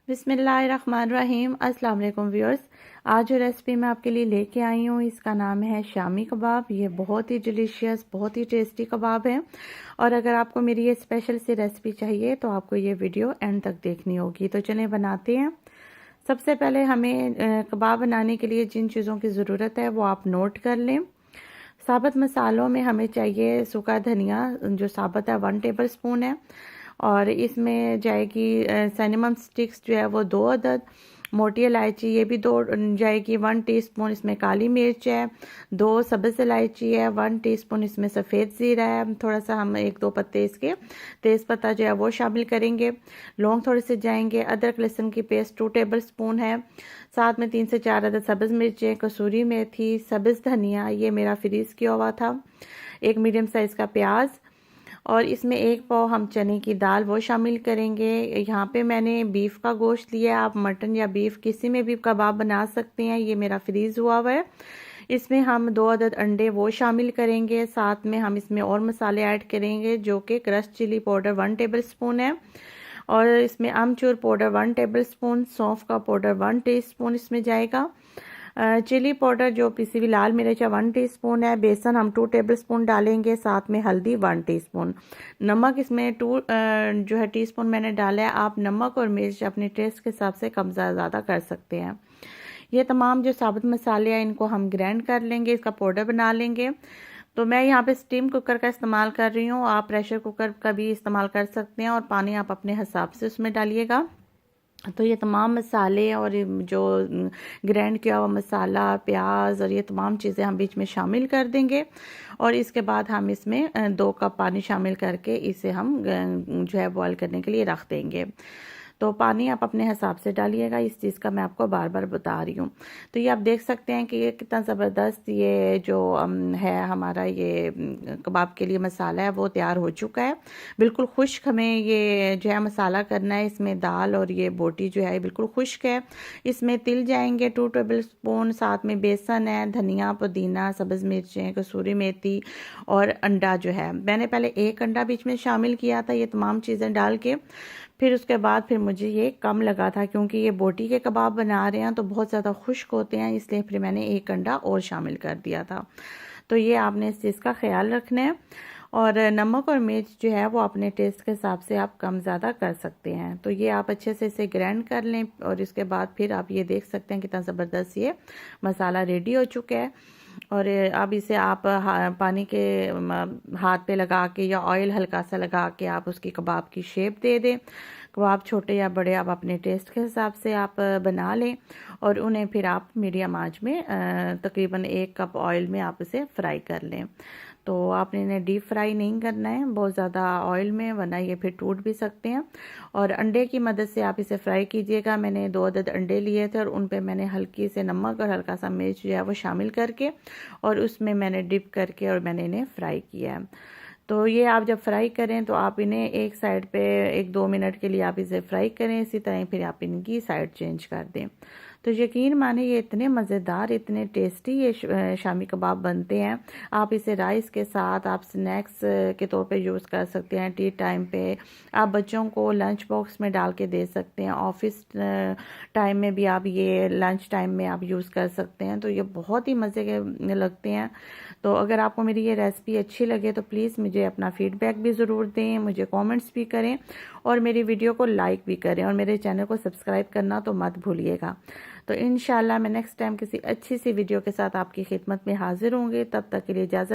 बिस्मिल्लाहिर्रहमानिर्रहीम। अस्सलाम वालेकुम व्यूअर्स। आज जो रेसिपी मैं आपके लिए लेके आई हूँ इसका नाम है शामी कबाब। ये बहुत ही डिलीशियस, बहुत ही टेस्टी कबाब है। और अगर आपको मेरी ये स्पेशल सी रेसिपी चाहिए तो आपको ये वीडियो एंड तक देखनी होगी। तो चलें बनाते हैं। सबसे पहले हमें कबाब बनाने के लिए जिन चीज़ों की ज़रूरत है वो आप नोट कर लें। साबुत मसालों में हमें चाहिए सूखा धनिया जो साबुत है 1 टेबल स्पून है। और इसमें जाएगी सिनेमन स्टिक्स जो है वो 2 अदद, मोटी इलायची ये भी 2 जाएगी, 1 टीस्पून इसमें काली मिर्च है, 2 सब्ज़ इलायची है, 1 टीस्पून इसमें सफ़ेद ज़ीरा है, थोड़ा सा हम 1-2 पत्ते इसके तेज़पत्ता जो है वो शामिल करेंगे। लौंग थोड़े से जाएंगे। अदरक लहसुन की पेस्ट 2 टेबल स्पून है। साथ में 3 से 4 अदद सब्ज़ मिर्चें, कसूरी मेथी, सब्ज़ धनिया ये मेरा फ्रीज़ किया हुआ था, एक मीडियम साइज़ का प्याज, और इसमें 1 पाव हम चने की दाल वो शामिल करेंगे। यहाँ पे मैंने बीफ का गोश्त लिया है, आप मटन या बीफ किसी में भी कबाब बना सकते हैं। ये मेरा फ्रीज़ हुआ हुआ है। इसमें हम 2 अदद अंडे वो शामिल करेंगे। साथ में हम इसमें और मसाले ऐड करेंगे जो कि crush chilli powder 1 tablespoon है, और इसमें अमचूर पाउडर 1 टेबल स्पून, सौंफ का पाउडर 1 टीस्पून इसमें जाएगा। चिली पाउडर जो पिसी हुई लाल मिर्च 1 टीस्पून है। बेसन हम 2 टेबल स्पून डालेंगे। साथ में हल्दी 1 टीस्पून। नमक इसमें 2 जो है टीस्पून मैंने डाला है। आप नमक और मिर्च अपने टेस्ट के हिसाब से कम ज़्यादा कर सकते हैं। ये तमाम जो साबुत मसाले हैं इनको हम ग्राइंड कर लेंगे, इसका पाउडर बना लेंगे। तो मैं यहाँ पे स्टीम कुकर का इस्तेमाल कर रही हूँ, आप प्रेशर कुकर का भी इस्तेमाल कर सकते हैं, और पानी आप अपने हिसाब से उसमें डालिएगा। तो ये तमाम मसाले और जो ग्राइंड किया हुआ मसाला, प्याज और ये तमाम चीज़ें हम बीच में शामिल कर देंगे। और इसके बाद हम इसमें 2 कप पानी शामिल करके इसे हम जो है बॉयल करने के लिए रख देंगे। तो पानी आप अपने हिसाब से डालिएगा, इस चीज़ का मैं आपको बार बार बता रही हूँ। तो ये आप देख सकते हैं कि ये कितना ज़बरदस्त ये जो है हमारा ये कबाब के लिए मसाला है वो तैयार हो चुका है। बिल्कुल खुश्क हमें ये जो है मसाला करना है। इसमें दाल और ये बोटी जो है बिल्कुल खुश्क है। इसमें तिल जाएंगे 2 टेबल स्पून, साथ में बेसन है, धनिया, पुदीना, सब्ज़ मिर्चें, कसूरी मेथी और अंडा जो है मैंने पहले 1 अंडा बीच में शामिल किया था ये तमाम चीज़ें डाल के। फिर उसके बाद फिर मुझे ये कम लगा था क्योंकि ये बोटी के कबाब बना रहे हैं तो बहुत ज़्यादा खुश्क होते हैं, इसलिए फिर मैंने 1 अंडा और शामिल कर दिया था। तो ये आपने इस चीज़ का ख्याल रखना है। और नमक और मिर्च जो है वो अपने टेस्ट के हिसाब से आप कम ज़्यादा कर सकते हैं। तो ये आप अच्छे से इसे ग्राइंड कर लें, और इसके बाद फिर आप ये देख सकते हैं कितना ज़बरदस्त ये मसाला रेडी हो चुका है। और अब इसे आप पानी के हाथ पे लगा के या ऑयल हल्का सा लगा के आप उसकी कबाब की शेप दे दें। कबाब छोटे या बड़े आप अपने टेस्ट के हिसाब से आप बना लें, और उन्हें फिर आप मीडियम आंच में तकरीबन 1 कप ऑयल में आप इसे फ्राई कर लें। तो आपने इन्हें डीप फ्राई नहीं करना है बहुत ज़्यादा ऑयल में, वरना ये फिर टूट भी सकते हैं। और अंडे की मदद से आप इसे फ्राई कीजिएगा। मैंने 2 अदद अंडे लिए थे और उन पे मैंने हल्की से नमक और हल्का सा मिर्च जो है वो शामिल करके और उसमें मैंने डिप करके और मैंने इन्हें फ्राई किया है। तो ये आप जब फ्राई करें तो आप इन्हें एक साइड पे 1-2 मिनट के लिए आप इसे फ्राई करें, इसी तरह फिर आप इनकी साइड चेंज कर दें। तो यकीन माने ये इतने मज़ेदार, इतने टेस्टी ये शामी कबाब बनते हैं। आप इसे राइस के साथ आप स्नैक्स के तौर पे यूज़ कर सकते हैं। टी टाइम पे आप बच्चों को लंच बॉक्स में डाल के दे सकते हैं। ऑफिस टाइम में भी आप ये लंच टाइम में आप यूज़ कर सकते हैं। तो ये बहुत ही मज़े के लगते हैं। तो अगर आपको मेरी ये रेसिपी अच्छी लगे तो प्लीज़ मुझे अपना फीडबैक भी ज़रूर दें, मुझे कमेंट्स भी करें और मेरी वीडियो को लाइक भी करें, और मेरे चैनल को सब्सक्राइब करना तो मत भूलिएगा। तो इंशाल्लाह मैं नेक्स्ट टाइम किसी अच्छी सी वीडियो के साथ आपकी खिदमत में हाजिर होंगे। तब तक के लिए इजाज़त।